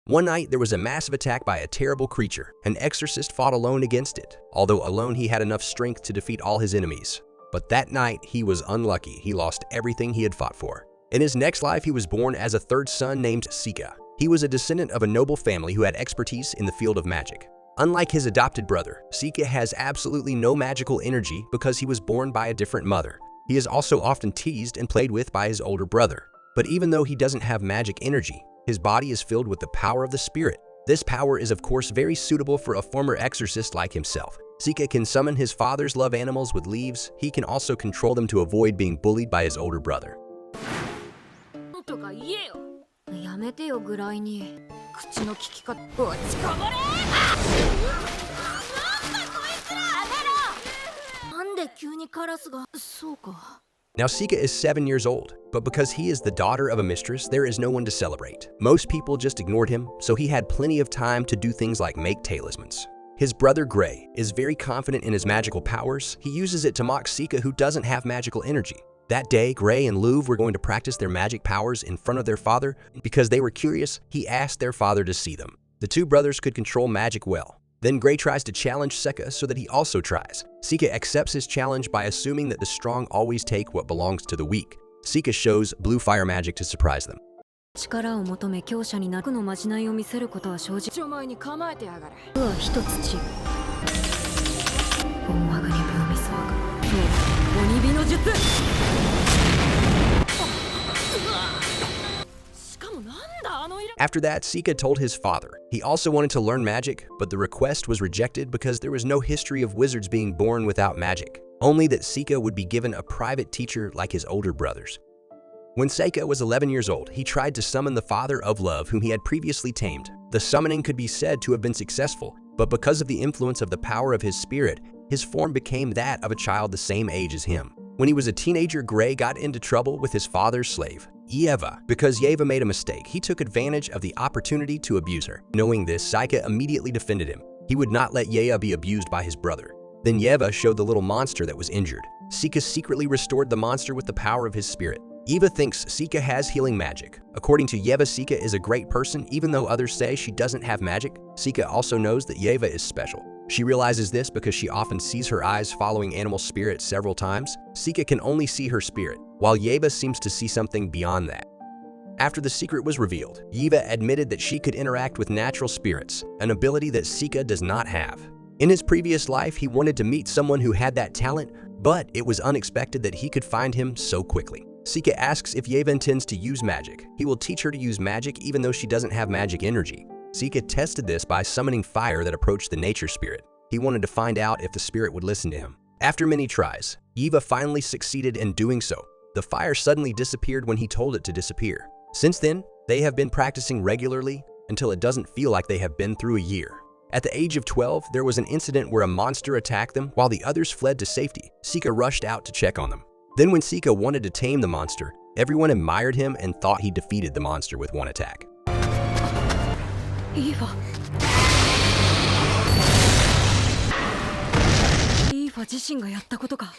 One night, there was a massive attack by a terrible creature. An exorcist fought alone against it. Although alone, he had enough strength to defeat all his enemies. But that night, he was unlucky. He lost everything he had fought for. In his next life, he was born as a third son named Saikyou. He was a descendant of a noble family who had expertise in the field of magic. Unlike his adopted brother, Saikyou has absolutely no magical energy because he was born by a different mother. He is also often teased and played with by his older brother. But even though he doesn't have magic energy, his body is filled with the power of the spirit. This power is of course very suitable for a former exorcist like himself. Saikyou can summon his father's love animals with leaves. He can also control them to avoid being bullied by his older brother. Now Saikyou is 7 years old, but because he is the daughter of a mistress, there is no one to celebrate. Most people just ignored him, so he had plenty of time to do things like make talismans. His brother Gray is very confident in his magical powers. He uses it to mock Saikyou, who doesn't have magical energy. That day, Gray and Louv were going to practice their magic powers in front of their father. Because they were curious, he asked their father to see them. The two brothers could control magic well. Then Gray tries to challenge Saikyou so that he also tries. Saikyou accepts his challenge by assuming that the strong always take what belongs to the weak. Saikyou shows blue fire magic to surprise them. After that, Saikyou told his father. He also wanted to learn magic, but the request was rejected because there was no history of wizards being born without magic, only that Saikyou would be given a private teacher like his older brothers. When Saikyou was 11 years old, he tried to summon the father of love whom he had previously tamed. The summoning could be said to have been successful, but because of the influence of the power of his spirit, his form became that of a child the same age as him. When he was a teenager, Gray got into trouble with his father's slave, Yeva. Because Yeva made a mistake, he took advantage of the opportunity to abuse her. Knowing this, Saikyou immediately defended him. He would not let Yeva be abused by his brother. Then Yeva showed the little monster that was injured. Saikyou secretly restored the monster with the power of his spirit. Yeva thinks Saikyou has healing magic. According to Yeva, Saikyou is a great person even though others say she doesn't have magic. Saikyou also knows that Yeva is special. She realizes this because she often sees her eyes following animal spirits several times. Saikyou can only see her spirit, while Yeva seems to see something beyond that. After the secret was revealed, Yeva admitted that she could interact with natural spirits, an ability that Saikyou does not have. In his previous life, he wanted to meet someone who had that talent, but it was unexpected that he could find him so quickly. Saikyou asks if Yeva intends to use magic. He will teach her to use magic even though she doesn't have magic energy. Saikyou tested this by summoning fire that approached the nature spirit. He wanted to find out if the spirit would listen to him. After many tries, Yeva finally succeeded in doing so. The fire suddenly disappeared when he told it to disappear. Since then, they have been practicing regularly until it doesn't feel like they have been through a year. At the age of 12, there was an incident where a monster attacked them while the others fled to safety. Saikyou rushed out to check on them. Then when Saikyou wanted to tame the monster, everyone admired him and thought he defeated the monster with one attack. Yeva. Yeva 自身がやったことか。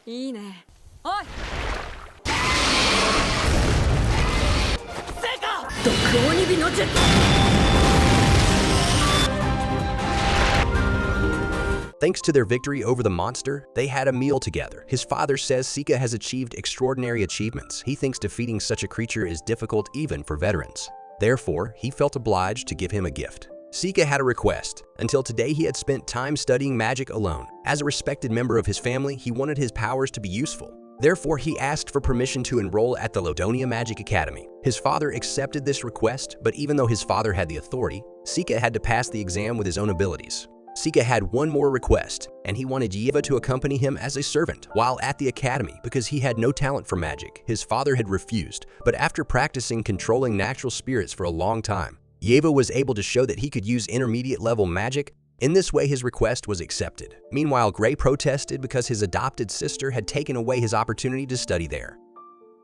いいね。おい。セカ。毒鬼火の術。Thanks to their victory over the monster, they had a meal together. His father says Saikyou has achieved extraordinary achievements. He thinks defeating such a creature is difficult even for veterans. Therefore, he felt obliged to give him a gift. Saikyou had a request. Until today, he had spent time studying magic alone. As a respected member of his family, he wanted his powers to be useful. Therefore, he asked for permission to enroll at the Lodonia Magic Academy. His father accepted this request, but even though his father had the authority, Saikyou had to pass the exam with his own abilities. Saikyou had one more request, and he wanted Yeva to accompany him as a servant while at the academy because he had no talent for magic. His father had refused, but after practicing controlling natural spirits for a long time, Yeva was able to show that he could use intermediate-level magic. In this way, his request was accepted. Meanwhile, Gray protested because his adopted sister had taken away his opportunity to study there.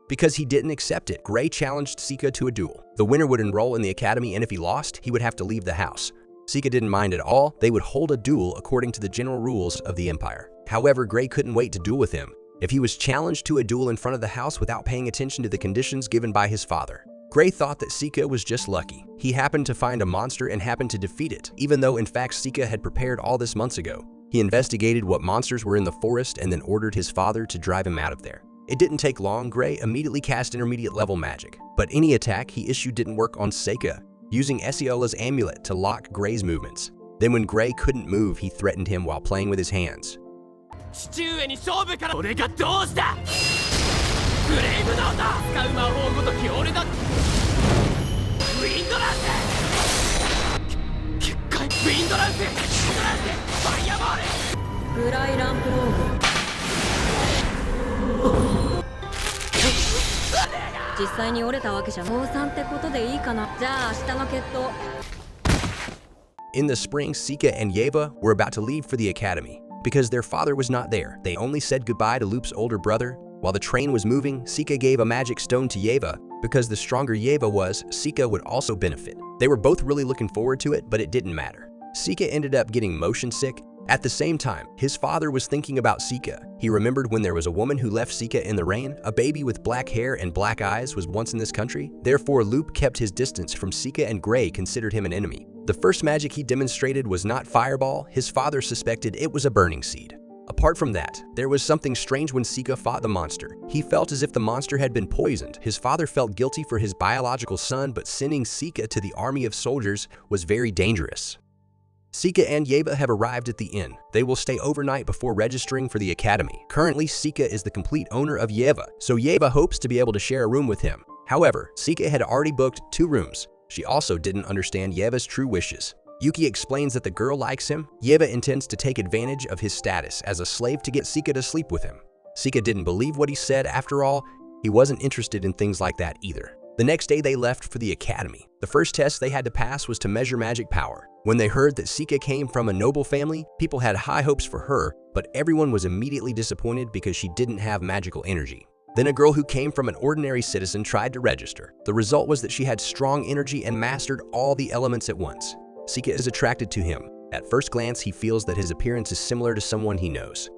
Because he didn't accept it, Gray challenged Saikyou to a duel. The winner would enroll in the academy, and if he lost, he would have to leave the house. Saikyou didn't mind at all. They would hold a duel according to the general rules of the empire. However, Gray couldn't wait to duel with him. If he was challenged to a duel in front of the house without paying attention to the conditions given by his father, Gray thought that Saikyou was just lucky. He happened to find a monster and happened to defeat it, even though in fact Saikyou had prepared all this months ago. He investigated what monsters were in the forest and then ordered his father to drive him out of there. It didn't take long. Gray immediately cast intermediate level magic, but any attack he issued didn't work on Saikyou, using Esiola's amulet to lock Gray's movements. Then when Gray couldn't move, he threatened him while playing with his hands. In the spring, Saikyou and Yeva were about to leave for the academy. Because their father was not there, they only said goodbye to Loop's older brother. While the train was moving, Saikyou gave a magic stone to Yeva. Because the stronger Yeva was, Saikyou would also benefit. They were both really looking forward to it, but it didn't matter. Saikyou ended up getting motion sick. At the same time, his father was thinking about Saikyou. He remembered when there was a woman who left Saikyou in the rain. A baby with black hair and black eyes was once in this country. Therefore, Loop kept his distance from Saikyou, and Gray considered him an enemy. The first magic he demonstrated was not fireball. His father suspected it was a burning seed. Apart from that, there was something strange when Saikyou fought the monster. He felt as if the monster had been poisoned. His father felt guilty for his biological son, but sending Saikyou to the army of soldiers was very dangerous. Saikyou and Yeva have arrived at the inn. They will stay overnight before registering for the academy. Currently, Saikyou is the complete owner of Yeva, so Yeva hopes to be able to share a room with him. However, Saikyou had already booked 2 rooms. She also didn't understand Yeva's true wishes. Yuki explains that the girl likes him. Yeva intends to take advantage of his status as a slave to get Saikyou to sleep with him. Saikyou didn't believe what he said. After all, he wasn't interested in things like that either. The next day, they left for the academy. The first test they had to pass was to measure magic power. When they heard that Saikyou came from a noble family, people had high hopes for her, but everyone was immediately disappointed because she didn't have magical energy. Then a girl who came from an ordinary citizen tried to register. The result was that she had strong energy and mastered all the elements at once. Saikyou is attracted to him. At first glance, he feels that his appearance is similar to someone he knows.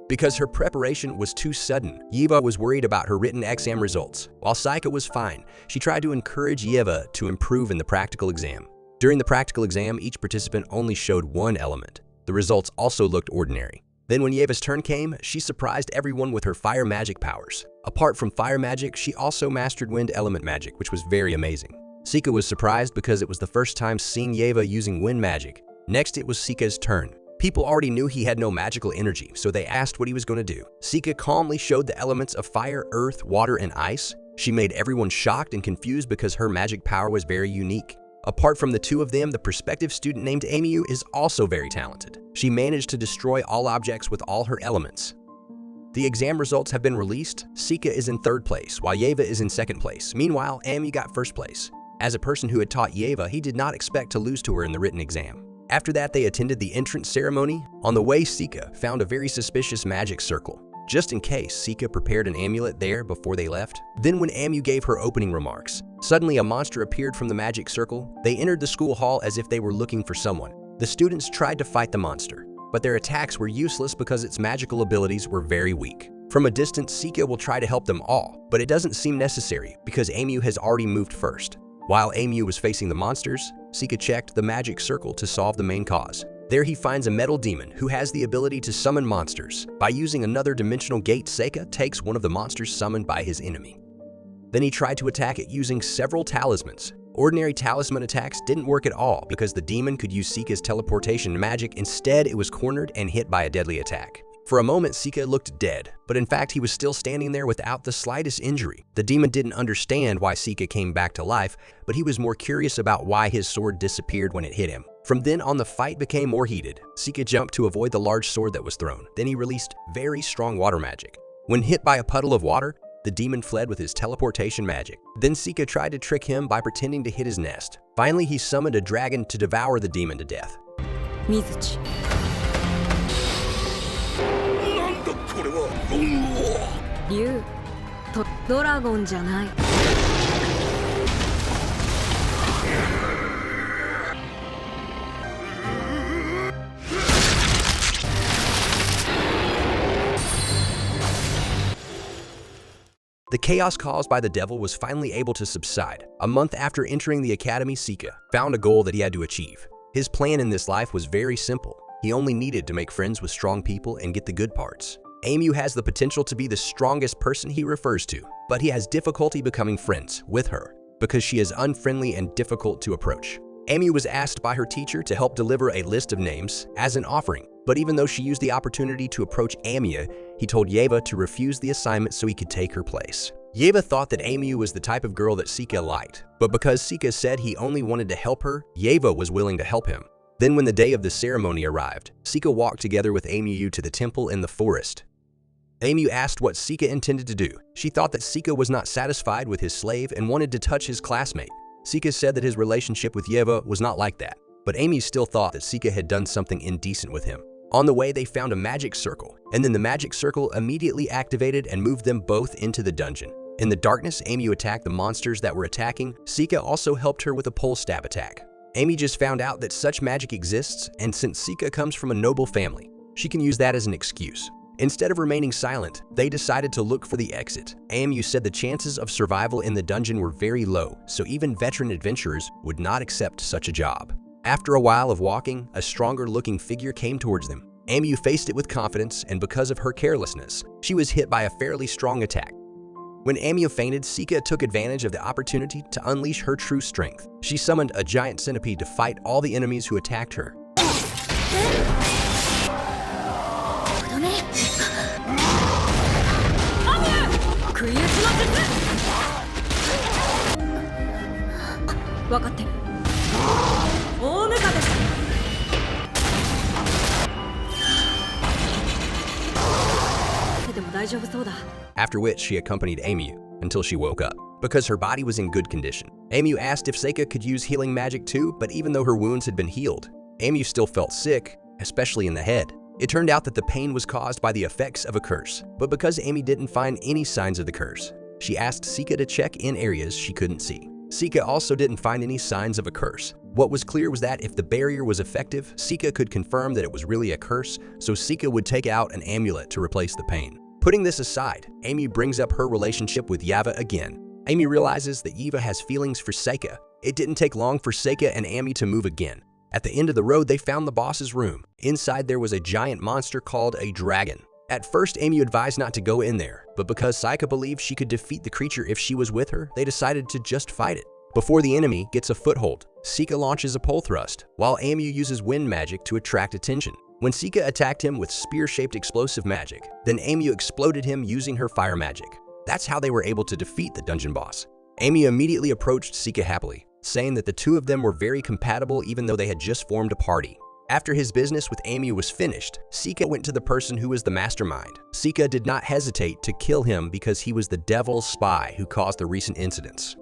Because her preparation was too sudden, Yeva was worried about her written exam results. While Saikyou was fine, she tried to encourage Yeva to improve in the practical exam. During the practical exam, each participant only showed one element. The results also looked ordinary. Then when Yeva's turn came, she surprised everyone with her fire magic powers. Apart from fire magic, she also mastered wind element magic, which was very amazing. Saikyou was surprised because it was the first time seeing Yeva using wind magic. Next, it was Saikyou's turn. People already knew he had no magical energy, so they asked what he was going to do. Saikyou calmly showed the elements of fire, earth, water, and ice. She made everyone shocked and confused because her magic power was very unique. Apart from the 2 of them, the prospective student named Onmyouji is also very talented. She managed to destroy all objects with all her elements. The exam results have been released. Saikyou is in 3rd place, while Yeva is in 2nd place. Meanwhile, Onmyouji got 1st place. As a person who had taught Yeva, he did not expect to lose to her in the written exam. After that, they attended the entrance ceremony. On the way, Saikyou found a very suspicious magic circle. Just in case, Saikyou prepared an amulet there before they left. Then when Onmyouji gave her opening remarks, suddenly a monster appeared from the magic circle. They entered the school hall as if they were looking for someone. The students tried to fight the monster, but their attacks were useless because its magical abilities were very weak. From a distance, Saikyou will try to help them all, but it doesn't seem necessary because Onmyouji has already moved first. While Onmyouji was facing the monsters, Saikyou checked the magic circle to solve the main cause. There he finds a metal demon who has the ability to summon monsters. By using another dimensional gate, Saikyou takes one of the monsters summoned by his enemy. Then he tried to attack it using several talismans. Ordinary talisman attacks didn't work at all because the demon could use Saikyou's teleportation magic. Instead, it was cornered and hit by a deadly attack. For a moment, Saikyou looked dead, but in fact, he was still standing there without the slightest injury. The demon didn't understand why Saikyou came back to life, but he was more curious about why his sword disappeared when it hit him. From then on, the fight became more heated. Saikyou jumped to avoid the large sword that was thrown. Then he released very strong water magic. When hit by a puddle of water, the demon fled with his teleportation magic. Then Saikyou tried to trick him by pretending to hit his nest. Finally, he summoned a dragon to devour the demon to death. Mizuchi. 竜とドラゴンじゃない。The chaos caused by the devil was finally able to subside. A month after entering the academy, Saikyou found a goal that he had to achieve. His plan in this life was very simple. He only needed to make friends with strong people and get the good parts. Onmyouji has the potential to be the strongest person he refers to, but he has difficulty becoming friends with her because she is unfriendly and difficult to approach. Onmyouji was asked by her teacher to help deliver a list of names as an offering, but even though she used the opportunity to approach Onmyouji, he told Yeva to refuse the assignment so he could take her place. Yeva thought that Onmyouji was the type of girl that Saikyou liked, but because Saikyou said he only wanted to help her, Yeva was willing to help him. Then when the day of the ceremony arrived, Saikyou walked together with Onmyouji to the temple in the forest. Onmyouji asked what Saikyou intended to do. She thought that Saikyou was not satisfied with his slave and wanted to touch his classmate. Saikyou said that his relationship with Yeva was not like that, but Onmyouji still thought that Saikyou had done something indecent with him. On the way, they found a magic circle, and then the magic circle immediately activated and moved them both into the dungeon. In the darkness, Onmyouji attacked the monsters that were attacking. Saikyou also helped her with a pole stab attack. Onmyouji just found out that such magic exists, and since Saikyou comes from a noble family, she can use that as an excuse. Instead of remaining silent, they decided to look for the exit. Onmyouji said the chances of survival in the dungeon were very low, so even veteran adventurers would not accept such a job. After a while of walking, a stronger-looking figure came towards them. Onmyouji faced it with confidence, and because of her carelessness, she was hit by a fairly strong attack. When Onmyouji fainted, Saikyou took advantage of the opportunity to unleash her true strength. She summoned a giant centipede to fight all the enemies who attacked her. After which, she accompanied Onmyouji until she woke up, because her body was in good condition. Onmyouji asked if Saikyou could use healing magic too, but even though her wounds had been healed, Onmyouji still felt sick, especially in the head. It turned out that the pain was caused by the effects of a curse, but because Onmyouji didn't find any signs of the curse, she asked Saikyou to check in areas she couldn't see. Saikyou also didn't find any signs of a curse. What was clear was that if the barrier was effective, Saikyou could confirm that it was really a curse, so Saikyou would take out an amulet to replace the pain. Putting this aside, Onmyouji brings up her relationship with Yeva again. Onmyouji realizes that Yeva has feelings for Saikyou. It didn't take long for Saikyou and Onmyouji to move again. At the end of the road, they found the boss's room. Inside there was a giant monster called a dragon. At first, Onmyouji advised not to go in there, but because Saikyou believed she could defeat the creature if she was with her, they decided to just fight it. Before the enemy gets a foothold, Saikyou launches a pole thrust, while Onmyouji uses wind magic to attract attention. When Saikyou attacked him with spear-shaped explosive magic, then Onmyouji exploded him using her fire magic. That's how they were able to defeat the dungeon boss. Onmyouji immediately approached Saikyou happily, saying that the two of them were very compatible even though they had just formed a party. After his business with Onmyouji was finished, Saikyou went to the person who was the mastermind. Saikyou did not hesitate to kill him because he was the devil's spy who caused the recent incidents.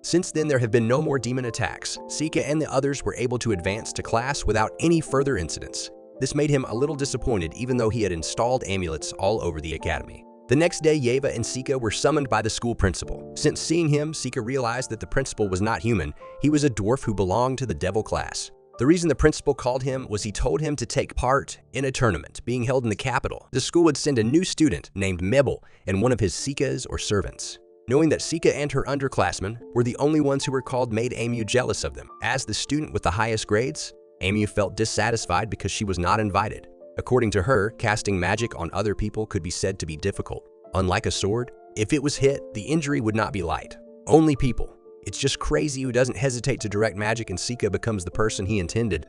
Since then, there have been no more demon attacks. Saikyou and the others were able to advance to class without any further incidents. This made him a little disappointed even though he had installed amulets all over the academy. The next day, Yeva and Saikyou were summoned by the school principal. Since seeing him, Saikyou realized that the principal was not human. He was a dwarf who belonged to the devil class. The reason the principal called him was he told him to take part in a tournament being held in the capital. The school would send a new student named Mebel and one of his Saikyous or servants. Knowing that Saikyou and her underclassmen were the only ones who were called made Onmyouji jealous of them. As the student with the highest grades, Onmyouji felt dissatisfied because she was not invited. According to her, casting magic on other people could be said to be difficult. Unlike a sword, if it was hit, the injury would not be light. Only people. It's just crazy who doesn't hesitate to direct magic, and Saikyou becomes the person he intended.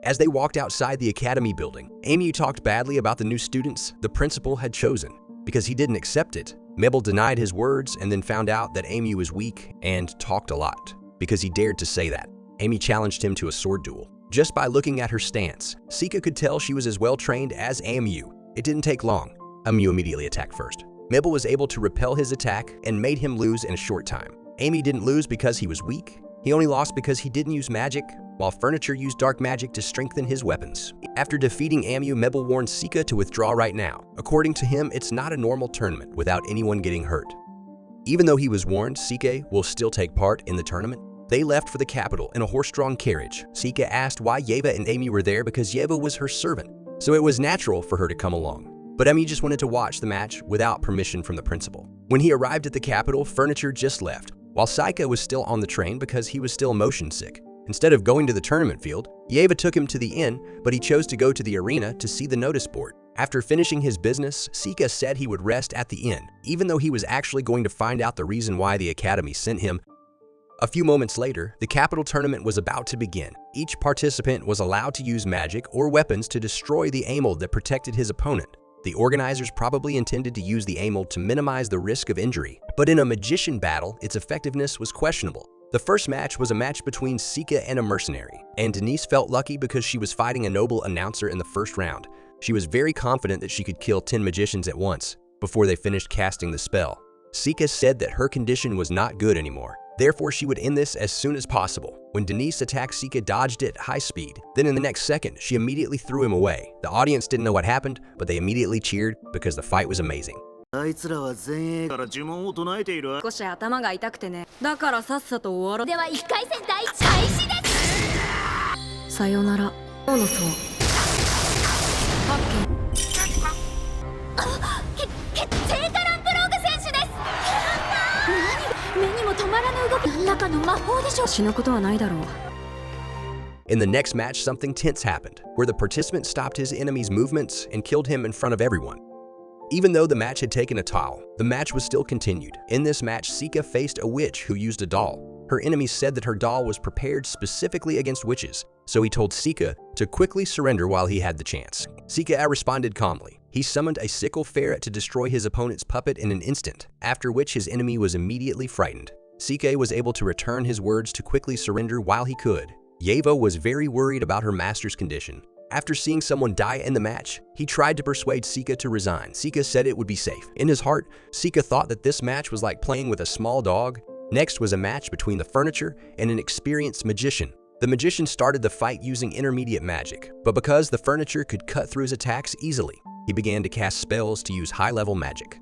As they walked outside the academy building, Onmyouji talked badly about the new students the principal had chosen because he didn't accept it. Mebel denied his words and then found out that Onmyouji was weak and talked a lot because he dared to say that. Onmyouji challenged him to a sword duel. Just by looking at her stance, Saikyou could tell she was as well trained as Onmyouji. It didn't take long. Onmyouji immediately attacked first. Mebel was able to repel his attack and made him lose in a short time. Onmyouji didn't lose because he was weak. He only lost because he didn't use magic, while Furniture used dark magic to strengthen his weapons. After defeating Onmyouji, Mebel warned Saikyou to withdraw right now. According to him, it's not a normal tournament without anyone getting hurt. Even though he was warned, Saikyou will still take part in the tournament. They left for the capital in a horse-drawn carriage. Saikyou asked why Yeva and Onmyouji were there because Yeva was her servant, so it was natural for her to come along. But Onmyouji just wanted to watch the match without permission from the principal. When he arrived at the capital, Furniture just left, while Saikyou was still on the train because he was still motion sick. Instead of going to the tournament field, Yeva took him to the inn, but he chose to go to the arena to see the notice board. After finishing his business, Saikyou said he would rest at the inn, even though he was actually going to find out the reason why the academy sent him. A few moments later, the capital tournament was about to begin. Each participant was allowed to use magic or weapons to destroy the amulet that protected his opponent. The organizers probably intended to use the amulet to minimize the risk of injury, but in a magician battle, its effectiveness was questionable. The first match was a match between Saikyou and a mercenary, and Denise felt lucky because she was fighting a noble announcer in the first round. She was very confident that she could kill 10 magicians at once before they finished casting the spell. Saikyou said that her condition was not good anymore, therefore she would end this as soon as possible. When Denise attacked, Saikyou dodged it at high speed. Then in the next second, she immediately threw him away. The audience didn't know what happened, but they immediately cheered because the fight was amazing. あいつらは前衛から呪文を唱えている。少し頭が痛くてね。だからさっさと終わろう。では1回戦第1開始です。さよなら。今日のそう。発見。聖火ランプローグ選手です。何？目にも止まらぬ動き。何らかの魔法でしょう。死ぬことはないだろう。In the next match, something tense happened, where the participant stopped his enemy's movements and killed him in front of everyone. Even though the match had taken a toll, the match was still continued. In this match, Saikyou faced a witch who used a doll. Her enemies said that her doll was prepared specifically against witches, so he told Saikyou to quickly surrender while he had the chance. Saikyou responded calmly. He summoned a sickle ferret to destroy his opponent's puppet in an instant, after which his enemy was immediately frightened. Saikyou was able to return his words to quickly surrender while he could. Yeva was very worried about her master's condition. After seeing someone die in the match, he tried to persuade Saikyou to resign. Saikyou said it would be safe. In his heart, Saikyou thought that this match was like playing with a small dog. Next was a match between the furniture and an experienced magician. The magician started the fight using intermediate magic, but because the furniture could cut through his attacks easily, he began to cast spells to use high-level magic.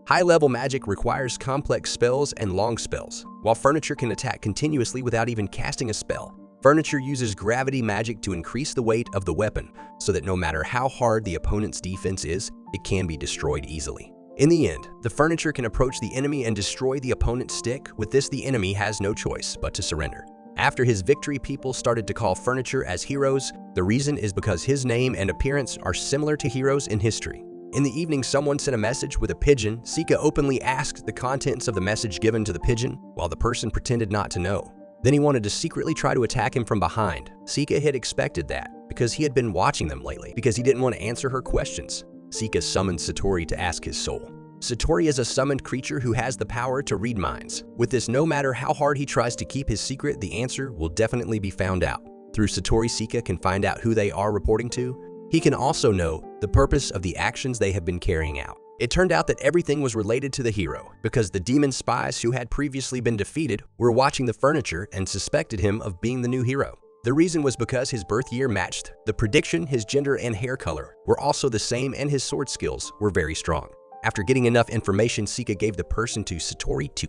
High-level magic requires complex spells and long spells, while furniture can attack continuously without even casting a spell. Furniture uses gravity magic to increase the weight of the weapon so that no matter how hard the opponent's defense is, it can be destroyed easily. In the end, the furniture can approach the enemy and destroy the opponent's stick. With this, the enemy has no choice but to surrender. After his victory, people started to call furniture as heroes. The reason is because his name and appearance are similar to heroes in history. In the evening, someone sent a message with a pigeon. Saikyou openly asked the contents of the message given to the pigeon, while the person pretended not to know. Then he wanted to secretly try to attack him from behind. Saikyou had expected that, because he had been watching them lately, because he didn't want to answer her questions. Saikyou summoned Satori to ask his soul. Satori is a summoned creature who has the power to read minds. With this, no matter how hard he tries to keep his secret, the answer will definitely be found out. Through Satori, Saikyou can find out who they are reporting to. He can also know the purpose of the actions they have been carrying out. It turned out that everything was related to the hero, because the demon spies who had previously been defeated were watching the furniture and suspected him of being the new hero. The reason was because his birth year matched the prediction, his gender and hair color were also the same, and his sword skills were very strong. After getting enough information, Saikyou gave the person to Satori too.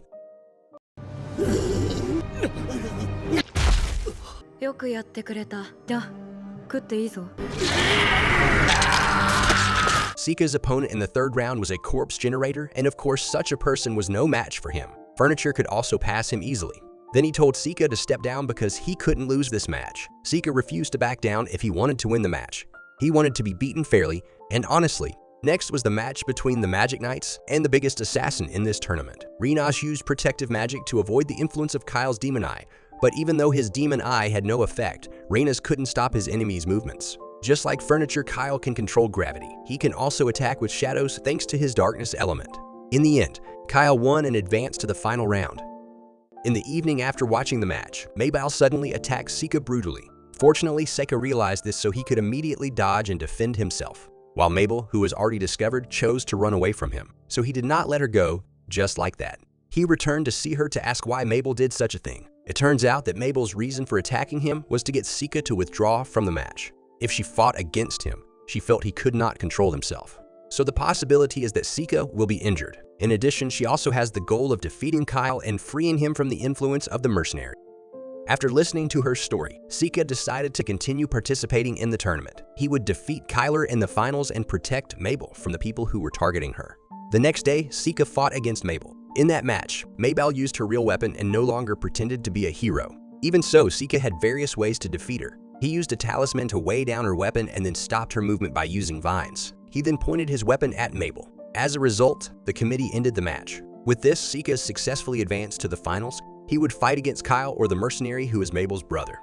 よくやってくれた。じゃあ、食っていいぞ。Saikyou's opponent in the third round was a corpse generator, and of course such a person was no match for him. Furniture could also pass him easily. Then he told Saikyou to step down because he couldn't lose this match. Saikyou refused to back down if he wanted to win the match. He wanted to be beaten fairly and honestly. Next was the match between the Magic Knights and the biggest assassin in this tournament. Reincarnated used protective magic to avoid the influence of Kyle's demon eye, but even though his demon eye had no effect, Reincarnated couldn't stop his enemy's movements. Just like furniture, Kyle can control gravity. He can also attack with shadows thanks to his darkness element. In the end, Kyle won and advanced to the final round. In the evening after watching the match, Mabel suddenly attacked Saikyou brutally. Fortunately, Saikyou realized this so he could immediately dodge and defend himself, while Mabel, who was already discovered, chose to run away from him. So he did not let her go just like that. He returned to see her to ask why Mabel did such a thing. It turns out that Mabel's reason for attacking him was to get Saikyou to withdraw from the match. If she fought against him, she felt he could not control himself. So the possibility is that Saikyou will be injured. In addition, she also has the goal of defeating Kyle and freeing him from the influence of the mercenary. After listening to her story, Saikyou decided to continue participating in the tournament. He would defeat Kyler in the finals and protect Mabel from the people who were targeting her. The next day, Saikyou fought against Mabel. In that match, Mabel used her real weapon and no longer pretended to be a hero. Even so, Saikyou had various ways to defeat her. He used a talisman to weigh down her weapon and then stopped her movement by using vines. He then pointed his weapon at Mabel. As a result, the committee ended the match. With this, Saikyou successfully advanced to the finals. He would fight against Kyle, or the mercenary who is Mabel's brother.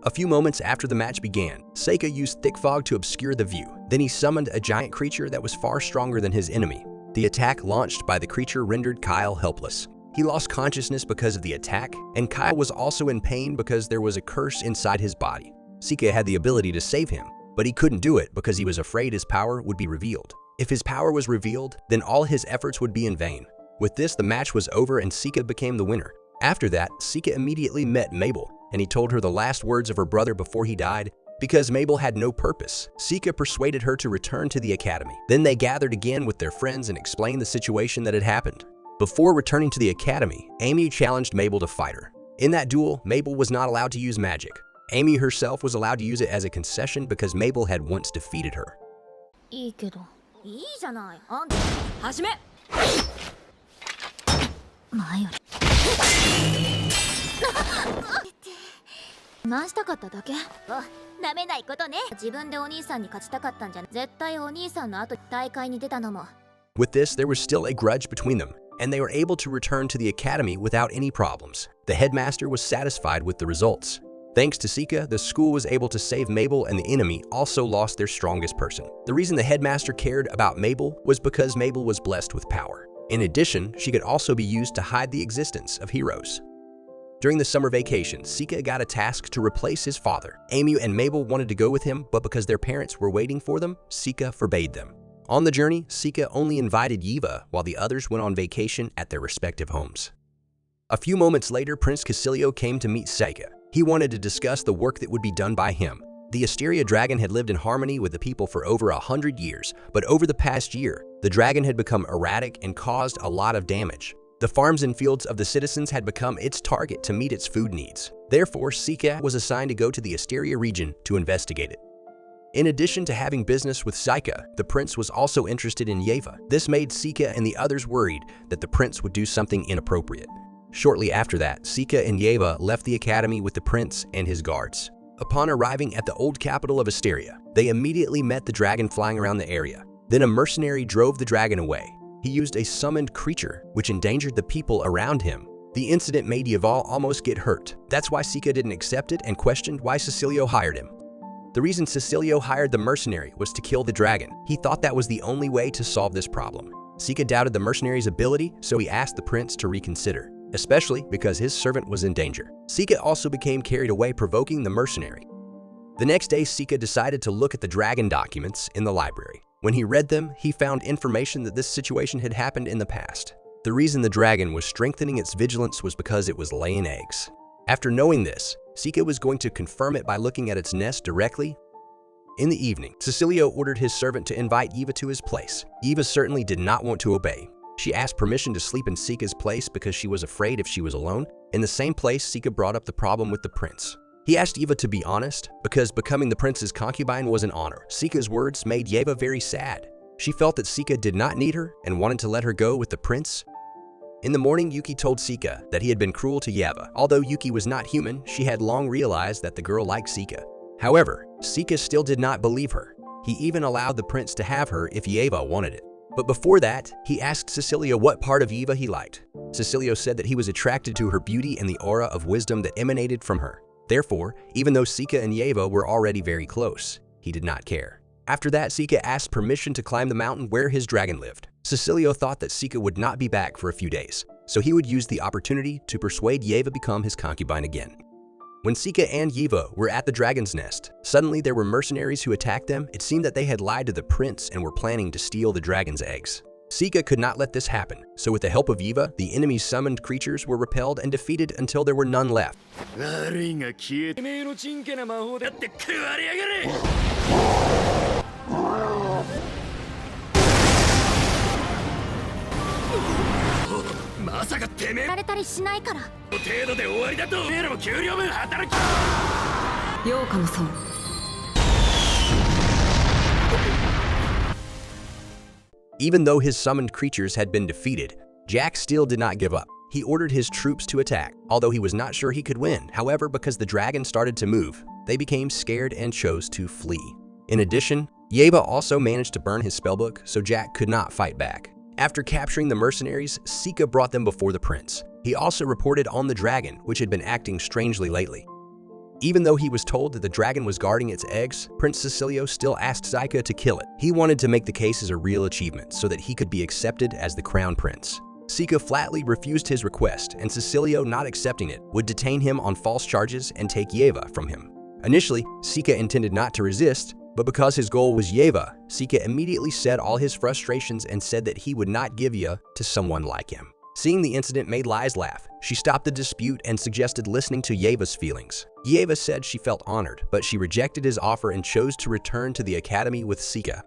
A few moments after the match began, Saikyou used thick fog to obscure the view. Then he summoned a giant creature that was far stronger than his enemy. The attack launched by the creature rendered Kyle helpless. He lost consciousness because of the attack, and Kyle was also in pain because there was a curse inside his body. Saikyou had the ability to save him, but he couldn't do it because he was afraid his power would be revealed. If his power was revealed, then all his efforts would be in vain. With this, the match was over and Saikyou became the winner. After that, Saikyou immediately met Mabel, and he told her the last words of her brother before he died. Because Mabel had no purpose, Saikyou persuaded her to return to the academy. Then they gathered again with their friends and explained the situation that had happened. Before returning to the academy, Amy challenged Mabel to fight her. In that duel, Mabel was not allowed to use magic. Amy herself was allowed to use it as a concession because Mabel had once defeated her. いいけど。いいじゃない。始め。前より。何したかっただけ。なめないことね。自分でお兄さんに勝ちたかったんじゃ。絶対お兄さんの後大会に出たのも。With this, there was still a grudge between them, and they were able to return to the academy without any problems. The headmaster was satisfied with the results. Thanks to Saikyou, the school was able to save Mabel, and the enemy also lost their strongest person. The reason the headmaster cared about Mabel was because Mabel was blessed with power. In addition, she could also be used to hide the existence of heroes. During the summer vacation, Saikyou got a task to replace his father. Amy and Mabel wanted to go with him, but because their parents were waiting for them, Saikyou forbade them. On the journey, Saikyou only invited Yeva while the others went on vacation at their respective homes. A few moments later, Prince Casilio came to meet Saikyou. He wanted to discuss the work that would be done by him. The Asteria dragon had lived in harmony with the people for over 100 years, but over the past year, the dragon had become erratic and caused a lot of damage. The farms and fields of the citizens had become its target to meet its food needs. Therefore, Saikyou was assigned to go to the Asteria region to investigate it. In addition to having business with Saikyou, the prince was also interested in Yeva. This made Saikyou and the others worried that the prince would do something inappropriate. Shortly after that, Saikyou and Yeva left the academy with the prince and his guards. Upon arriving at the old capital of Asteria, they immediately met the dragon flying around the area. Then a mercenary drove the dragon away. He used a summoned creature, which endangered the people around him. The incident made Yeva almost get hurt. That's why Saikyou didn't accept it and questioned why Casilio hired him. The reason Casilio hired the mercenary was to kill the dragon. He thought that was the only way to solve this problem. Saikyou doubted the mercenary's ability, so he asked the prince to reconsider, especially because his servant was in danger. Saikyou also became carried away, provoking the mercenary. The next day, Saikyou decided to look at the dragon documents in the library. When he read them, he found information that this situation had happened in the past. The reason the dragon was strengthening its vigilance was because it was laying eggs. After knowing this, Saikyou was going to confirm it by looking at its nest directly. In the evening, Casilio ordered his servant to invite Yeva to his place. Yeva certainly did not want to obey. She asked permission to sleep in Saikyou's place because she was afraid if she was alone. In the same place, Saikyou brought up the problem with the prince. He asked Yeva to be honest, because becoming the prince's concubine was an honor. Saikyou's words made Yeva very sad. She felt that Saikyou did not need her and wanted to let her go with the prince. In the morning, Yuki told Saikyou that he had been cruel to Yeva. Although Yuki was not human, she had long realized that the girl liked Saikyou. However, Saikyou still did not believe her. He even allowed the prince to have her if Yeva wanted it. But before that, he asked Casilio what part of Yeva he liked. Casilio said that he was attracted to her beauty and the aura of wisdom that emanated from her. Therefore, even though Saikyou and Yeva were already very close, he did not care. After that, Saikyou asked permission to climb the mountain where his dragon lived. Casilio thought that Saikyou would not be back for a few days, so he would use the opportunity to persuade Yeva become his concubine again. When Saikyou and Yeva were at the dragon's nest, suddenly there were mercenaries who attacked them. It seemed that they had lied to the prince and were planning to steal the dragon's eggs. Saikyou could not let this happen, so with the help of Yeva, the enemy's summoned creatures were repelled and defeated until there were none left. Even though his summoned creatures had been defeated, Jack still did not give up. He ordered his troops to attack, although he was not sure he could win. However, because the dragon started to move, they became scared and chose to flee. In addition, Yeva also managed to burn his spellbook, so Jack could not fight back. After capturing the mercenaries, Saikyou brought them before the prince. He also reported on the dragon, which had been acting strangely lately. Even though he was told that the dragon was guarding its eggs, Prince Saikyou still asked Saikyou to kill it. He wanted to make the case as a real achievement so that he could be accepted as the crown prince. Saikyou flatly refused his request, and Saikyou not accepting it would detain him on false charges and take Yeva from him. Initially, Saikyou intended not to resist, but because his goal was Yeva, Saikyou immediately said all his frustrations and said that he would not give Yeva to someone like him. Seeing the incident made Lies laugh. She stopped the dispute and suggested listening to Yeva's feelings. Yeva said she felt honored, but she rejected his offer and chose to return to the academy with Saikyou.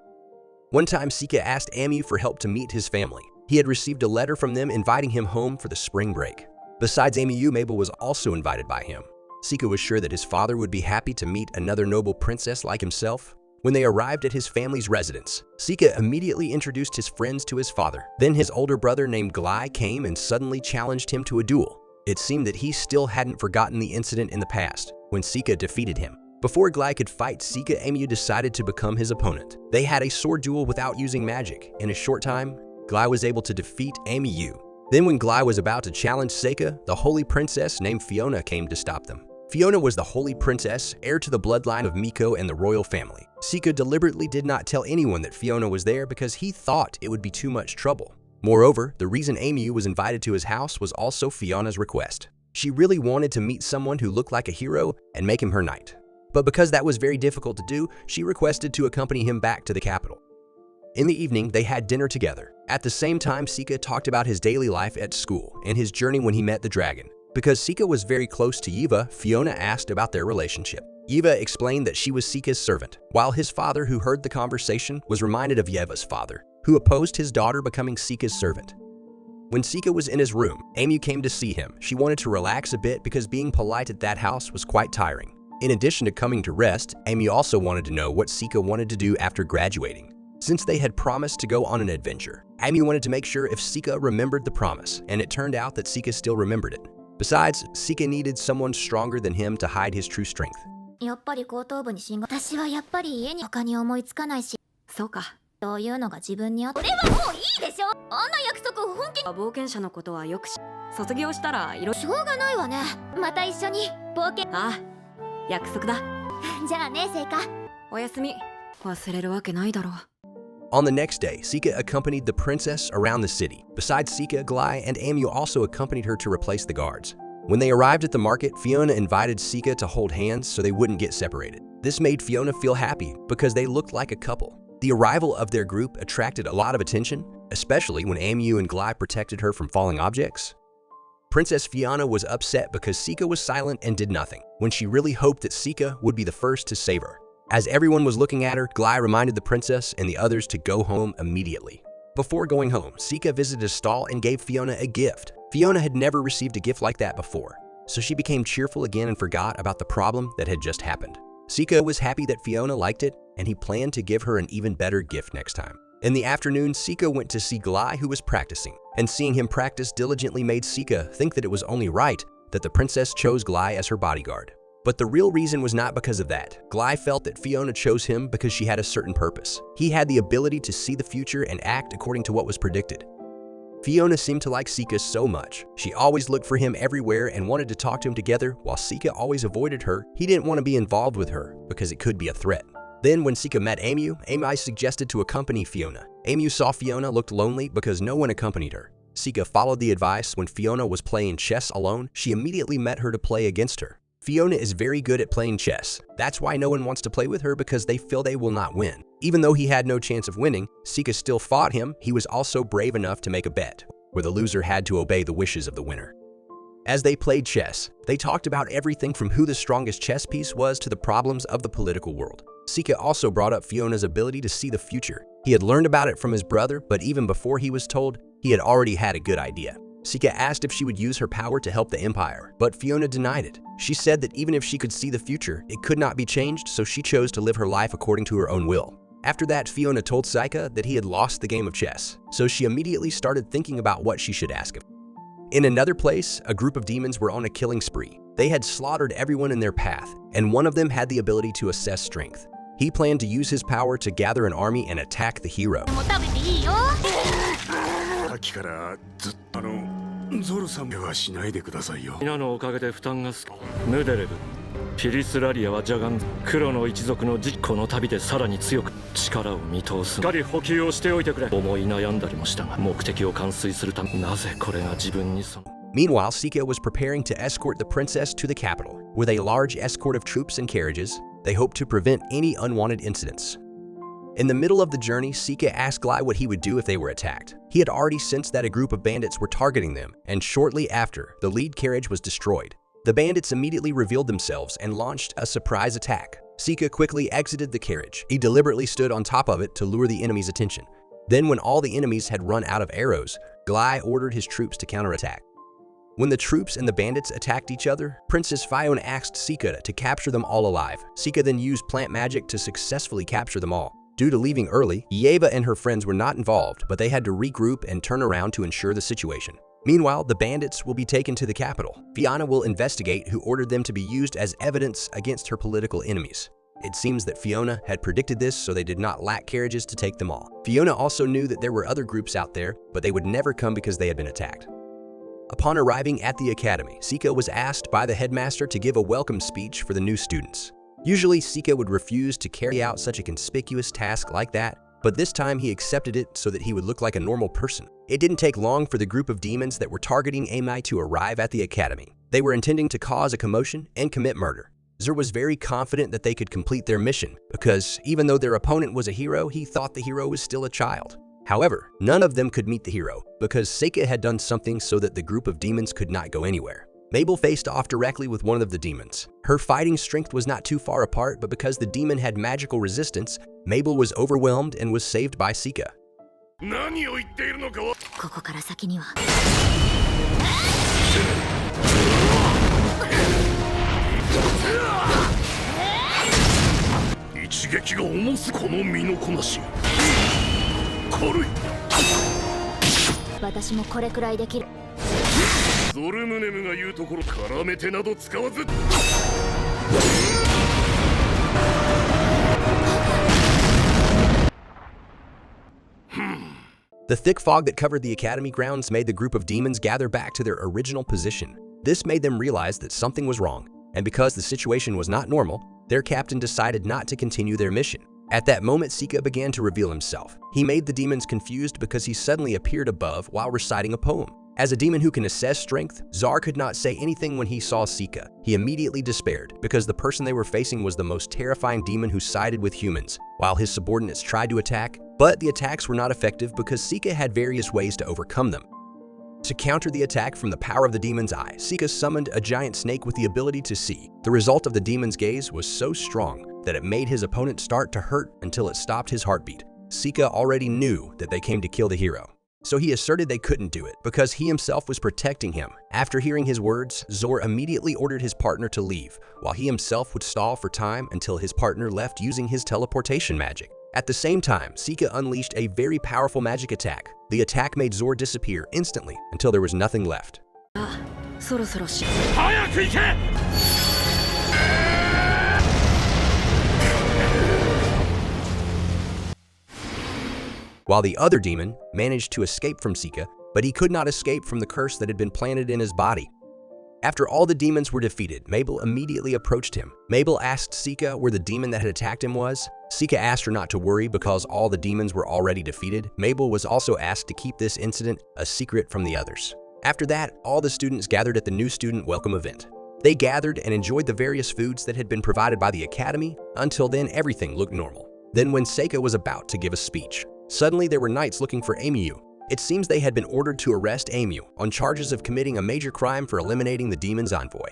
One time, Saikyou asked Onmyouji for help to meet his family. He had received a letter from them inviting him home for the spring break. Besides Onmyouji, Mabel was also invited by him. Saikyou was sure that his father would be happy to meet another noble princess like himself. When they arrived at his family's residence, Saikyou immediately introduced his friends to his father. Then his older brother named Glai came and suddenly challenged him to a duel. It seemed that he still hadn't forgotten the incident in the past, when Saikyou defeated him. Before Glai could fight Saikyou, Onmyouji decided to become his opponent. They had a sword duel without using magic. In a short time, Glai was able to defeat Onmyouji. Then when Glai was about to challenge Saikyou, the holy princess named Fiona came to stop them. Fiona was the holy princess, heir to the bloodline of Miko and the royal family. Saikyou deliberately did not tell anyone that Fiona was there because he thought it would be too much trouble. Moreover, the reason Onmyouji was invited to his house was also Fiona's request. She really wanted to meet someone who looked like a hero and make him her knight. But because that was very difficult to do, she requested to accompany him back to the capital. In the evening, they had dinner together. At the same time, Saikyou talked about his daily life at school and his journey when he met the dragon. Because Saikyou was very close to Yeva, Fiona asked about their relationship. Yeva explained that she was Saikyou's servant, while his father, who heard the conversation, was reminded of Yeva's father, who opposed his daughter becoming Saikyou's servant. When Saikyou was in his room, Onmyouji came to see him. She wanted to relax a bit because being polite at that house was quite tiring. In addition to coming to rest, Onmyouji also wanted to know what Saikyou wanted to do after graduating. Since they had promised to go on an adventure, Onmyouji wanted to make sure if Saikyou remembered the promise, and it turned out that Saikyou still remembered it. Besides, Saikyou needed someone stronger than him to hide his true strength. やっぱり後頭部に信号。私はやっぱり家に他に思いつかないし。そうか。そういうのが自分にあって。俺はもういいでしょ。あんな約束を本気。冒険者のことはよく卒業したらいろ。しょうがないわね。また一緒に冒険。ああ、約束だ。じゃあね、セイカ。おやすみ。忘れるわけないだろう。On the next day, Saikyou accompanied the princess around the city. Besides Saikyou, Glai and Onmyouji also accompanied her to replace the guards. When they arrived at the market, Fiona invited Saikyou to hold hands so they wouldn't get separated. This made Fiona feel happy because they looked like a couple. The arrival of their group attracted a lot of attention, especially when Onmyouji and Glai protected her from falling objects. Princess Fiona was upset because Saikyou was silent and did nothing, when she really hoped that Saikyou would be the first to save her. As everyone was looking at her, Glai reminded the princess and the others to go home immediately. Before going home, Saikyou visited a stall and gave Fiona a gift. Fiona had never received a gift like that before, so she became cheerful again and forgot about the problem that had just happened. Saikyou was happy that Fiona liked it, and he planned to give her an even better gift next time. In the afternoon, Saikyou went to see Glai, who was practicing, and seeing him practice diligently made Saikyou think that it was only right that the princess chose Glai as her bodyguard. But the real reason was not because of that. Glai felt that Fiona chose him because she had a certain purpose. He had the ability to see the future and act according to what was predicted. Fiona seemed to like Saikyou so much. She always looked for him everywhere and wanted to talk to him together, while Saikyou always avoided her. He didn't want to be involved with her because it could be a threat. Then when Saikyou met Onmyouji suggested to accompany Fiona. Onmyouji saw Fiona looked lonely because no one accompanied her. Saikyou followed the advice. When Fiona was playing chess alone, she immediately met her to play against her. Fiona is very good at playing chess. That's why no one wants to play with her, because they feel they will not win. Even though he had no chance of winning, Saikyou still fought him. He was also brave enough to make a bet, where the loser had to obey the wishes of the winner. As they played chess, they talked about everything from who the strongest chess piece was to the problems of the political world. Saikyou also brought up Fiona's ability to see the future. He had learned about it from his brother, but even before he was told, he had already had a good idea. Saikyou asked if she would use her power to help the empire, but Fiona denied it. She said that even if she could see the future, it could not be changed, so she chose to live her life according to her own will. After that, Fiona told Saikyou that he had lost the game of chess, so she immediately started thinking about what she should ask him. In another place, a group of demons were on a killing spree. They had slaughtered everyone in their path, and one of them had the ability to assess strength. He planned to use his power to gather an army and attack the hero. さっきからずっとゾルさんはしないでくださいよ。皆のおかげで負担がムデレブ、ピリスラリアはジャガン、黒の一族のこの旅でさらに強く力を見通す。しっかり補給をしておいてくれ。思い悩んだりもしたが、目的を完遂するため、なぜこれが自分にその。Meanwhile, Saikyou was preparing to escort the princess to the capital. With a large escort of troops and carriages, they hoped to prevent any unwanted incidents. In the middle of the journey, Saikyou asked Guy what he would do if they were attacked. He had already sensed that a group of bandits were targeting them, and shortly after, the lead carriage was destroyed. The bandits immediately revealed themselves and launched a surprise attack. Saikyou quickly exited the carriage. He deliberately stood on top of it to lure the enemy's attention. Then, when all the enemies had run out of arrows, Guy ordered his troops to counterattack. When the troops and the bandits attacked each other, Princess Fiona asked Saikyou to capture them all alive. Saikyou then used plant magic to successfully capture them all. Due to leaving early, Yeva and her friends were not involved, but they had to regroup and turn around to ensure the situation. Meanwhile, the bandits will be taken to the capital. Fiona will investigate who ordered them to be used as evidence against her political enemies. It seems that Fiona had predicted this, so they did not lack carriages to take them all. Fiona also knew that there were other groups out there, but they would never come because they had been attacked. Upon arriving at the academy, Saikyou was asked by the headmaster to give a welcome speech for the new students. Usually, Saikyou would refuse to carry out such a conspicuous task like that, but this time he accepted it so that he would look like a normal person. It didn't take long for the group of demons that were targeting Amai to arrive at the academy. They were intending to cause a commotion and commit murder. Zur was very confident that they could complete their mission, because even though their opponent was a hero, he thought the hero was still a child. However, none of them could meet the hero, because Saikyou had done something so that the group of demons could not go anywhere. Mabel faced off directly with one of the demons. Her fighting strength was not too far apart, but because the demon had magical resistance, Mabel was overwhelmed and was saved by Saikyou. 何を言っているのかは。ここから先には。一撃が重すこの身のこなし。軽い。私もこれくらいできる。ゾルムネムが言うところ絡めてなど使わず。The thick fog that covered the academy grounds made the group of demons gather back to their original position. This made them realize that something was wrong, and because the situation was not normal, their captain decided not to continue their mission. At that moment, Saikyou began to reveal himself. He made the demons confused because he suddenly appeared above while reciting a poem. As a demon who can assess strength, Zar could not say anything when he saw Saikyou. He immediately despaired because the person they were facing was the most terrifying demon who sided with humans, while his subordinates tried to attack, but the attacks were not effective because Saikyou had various ways to overcome them. To counter the attack from the power of the demon's eye, Saikyou summoned a giant snake with the ability to see. The result of the demon's gaze was so strong that it made his opponent start to hurt until it stopped his heartbeat. Saikyou already knew that they came to kill the hero, so he asserted they couldn't do it because he himself was protecting him. After hearing his words, Zor immediately ordered his partner to leave, while he himself would stall for time until his partner left using his teleportation magic. At the same time, Saikyou unleashed a very powerful magic attack. The attack made Zor disappear instantly until there was nothing left. そろそろし。早く行け。While the other demon managed to escape from Saikyou, but he could not escape from the curse that had been planted in his body. After all the demons were defeated, Mabel immediately approached him. Mabel asked Saikyou where the demon that had attacked him was. Saikyou asked her not to worry because all the demons were already defeated. Mabel was also asked to keep this incident a secret from the others. After that, all the students gathered at the new student welcome event. They gathered and enjoyed the various foods that had been provided by the academy. Until then, everything looked normal. Then when Saikyou was about to give a speech, suddenly there were knights looking for Onmyouji. It seems they had been ordered to arrest Onmyouji on charges of committing a major crime for eliminating the demon's envoy.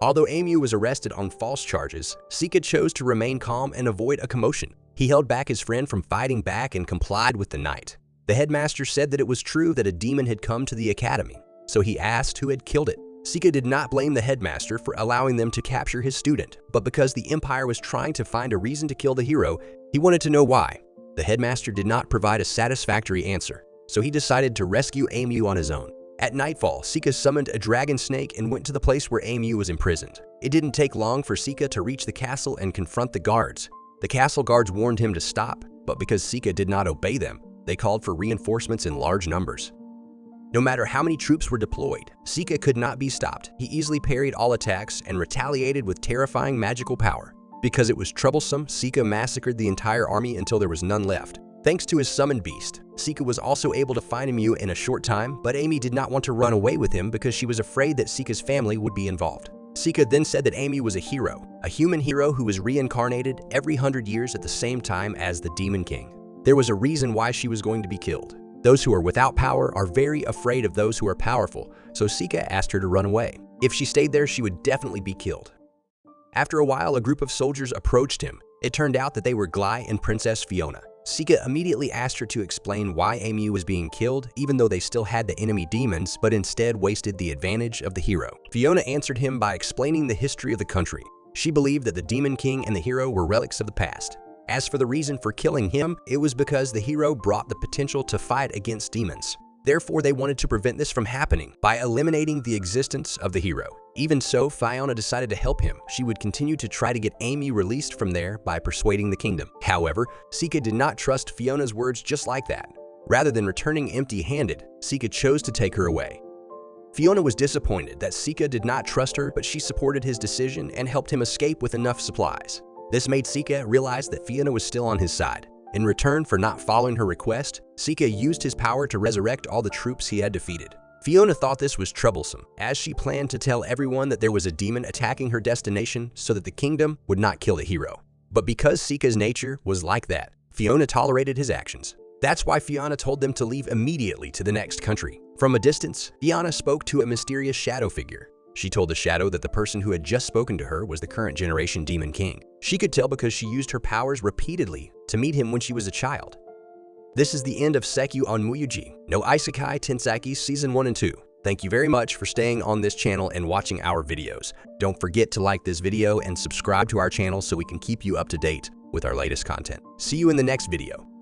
Although Onmyouji was arrested on false charges, Saikyou chose to remain calm and avoid a commotion. He held back his friend from fighting back and complied with the knight. The headmaster said that it was true that a demon had come to the academy, so he asked who had killed it. Sika did not blame the headmaster for allowing them to capture his student, but because the Empire was trying to find a reason to kill the hero, he wanted to know why. The headmaster did not provide a satisfactory answer, so he decided to rescue Onmyouji on his own. At nightfall, Sika summoned a dragon snake and went to the place where Onmyouji was imprisoned. It didn't take long for Sika to reach the castle and confront the guards. The castle guards warned him to stop, but because Sika did not obey them, they called for reinforcements in large numbers. No matter how many troops were deployed, Sika could not be stopped. He easily parried all attacks and retaliated with terrifying magical power. Because it was troublesome, Sika massacred the entire army until there was none left. Thanks to his summoned beast, Sika was also able to find Onmyouji in a short time, but Onmyouji did not want to run away with him because she was afraid that Sika's family would be involved. Sika then said that Onmyouji was a human hero who was reincarnated every 100 years at the same time as the Demon King. There was a reason why she was going to be killed. Those who are without power are very afraid of those who are powerful, so Sika asked her to run away. If she stayed there, she would definitely be killed. After a while, a group of soldiers approached him. It turned out that they were Glai and Princess Fiona. Sika immediately asked her to explain why Onmyouji was being killed, even though they still had the enemy demons, but instead wasted the advantage of the hero. Fiona answered him by explaining the history of the country. She believed that the Demon King and the hero were relics of the past. As for the reason for killing him, it was because the hero brought the potential to fight against demons. Therefore, they wanted to prevent this from happening by eliminating the existence of the hero. Even so, Fiona decided to help him. She would continue to try to get Onmyouji released from there by persuading the kingdom. However, Sika did not trust Fiona's words just like that. Rather than returning empty-handed, Sika chose to take her away. Fiona was disappointed that Sika did not trust her, but she supported his decision and helped him escape with enough supplies. This made Sika realize that Fiona was still on his side. In return for not following her request, Sika used his power to resurrect all the troops he had defeated. Fiona thought this was troublesome, as she planned to tell everyone that there was a demon attacking her destination so that the kingdom would not kill the hero. But because Sika's nature was like that, Fiona tolerated his actions. That's why Fiona told them to leave immediately to the next country. From a distance, Fiona spoke to a mysterious shadow figure. She told the shadow that the person who had just spoken to her was the current generation Demon King. She could tell because she used her powers repeatedly to meet him when she was a child. This is the end of Saikyou Onmyouji no Isekai Tenseki Season 1 and 2. Thank you very much for staying on this channel and watching our videos. Don't forget to like this video and subscribe to our channel so we can keep you up to date with our latest content. See you in the next video.